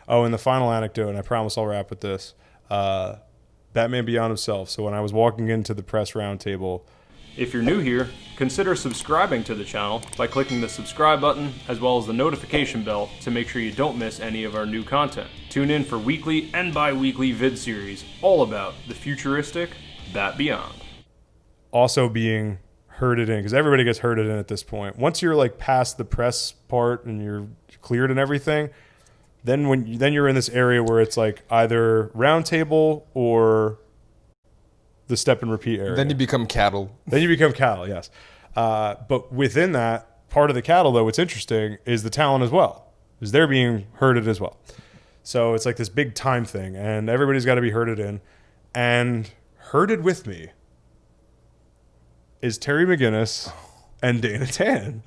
Oh, and the final anecdote, and I promise I'll wrap with this. Batman Beyond himself. So when I was walking into the press roundtable. If you're new here, consider subscribing to the channel by clicking the subscribe button as well as the notification bell to make sure you don't miss any of our new content. Tune in for weekly and bi-weekly vid series all about the futuristic Bat Beyond. Also being herded in, because everybody gets herded in at this point. Once you're like past the press part and you're cleared and everything, then you're in this area where it's like either roundtable or the step and repeat area. Then you become cattle. Yes. But within that part of the cattle, though, what's interesting is the talent as well, is they're being herded as well. So it's like this big time thing, and everybody's got to be herded in. And herded with me is Terry McGinnis and Dana Tan.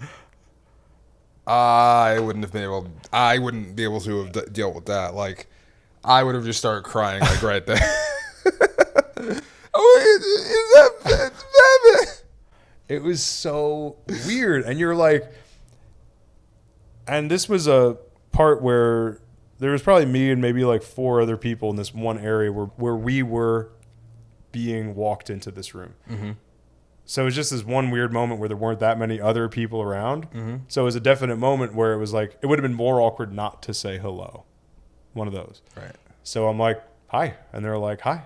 I wouldn't be able to have dealt with that. Like, I would have just started crying like right there. Oh, is that Batman? It was so weird. And you're like, and this was a part where there was probably me and maybe like 4 other people in this one area where we were being walked into this room. Mm-hmm. So it was just this one weird moment where there weren't that many other people around. Mm-hmm. So it was a definite moment where it was like, it would have been more awkward not to say hello. One of those. Right. So I'm like, hi. And they're like, hi.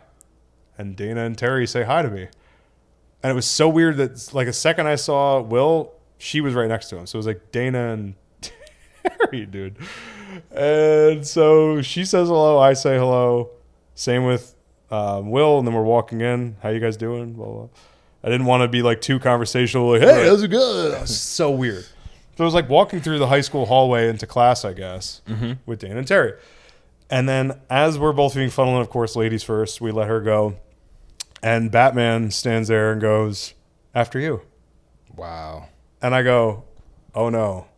And Dana and Terry say hi to me. And it was so weird that like a second I saw Will, she was right next to him. So it was like Dana and Terry, dude. And so she says hello, I say hello. Same with Will, and then we're walking in. How you guys doing? Blah, blah. I didn't want to be like too conversational, like, hey, how's it going? It was so weird. So it was like walking through the high school hallway into class, I guess, with Dana and Terry. And then as we're both being funneled in, of course, ladies first, we let her go. And Batman stands there and goes, after you. Wow. And I go, oh no,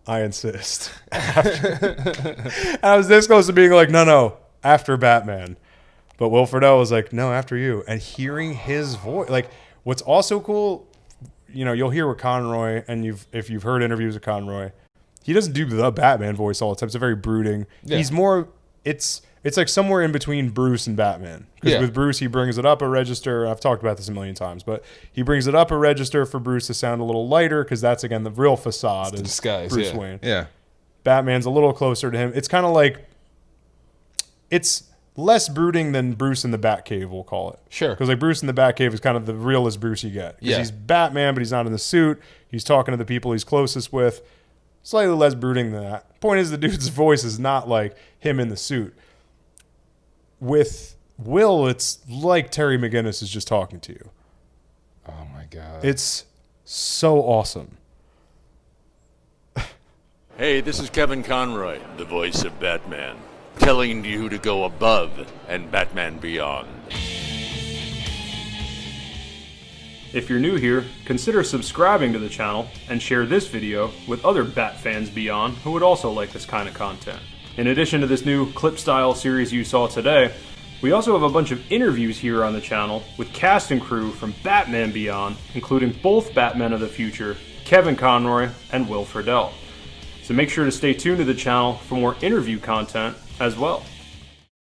I insist. And I was this close to being like, no, after Batman. But Will Friedle was like, no, after you. And hearing his voice, like, what's also cool, you know, you'll hear with Conroy, and if you've heard interviews with Conroy, he doesn't do the Batman voice all the time. It's a very brooding. Yeah. He's more, it's like somewhere in between Bruce and Batman. Because with Bruce, he brings it up a register. I've talked about this a million times, but he brings it up a register for Bruce to sound a little lighter, because that's, again, the real facade is disguise, Bruce Wayne. Yeah. Batman's a little closer to him. It's kind of like, it's less brooding than Bruce in the Batcave, we'll call it. Sure. Because like Bruce in the Batcave is kind of the realest Bruce you get. Because he's Batman, but he's not in the suit. He's talking to the people he's closest with. Slightly less brooding than that. Point is, the dude's voice is not like him in the suit. With Will, it's like Terry McGinnis is just talking to you. Oh my God. It's so awesome. Hey, this is Kevin Conroy, the voice of Batman, telling you to go above and Batman Beyond. If you're new here, consider subscribing to the channel and share this video with other Bat fans beyond who would also like this kind of content. In addition to this new clip-style series you saw today, we also have a bunch of interviews here on the channel with cast and crew from Batman Beyond, including both Batmen of the future, Kevin Conroy and Will Friedle. So make sure to stay tuned to the channel for more interview content as well.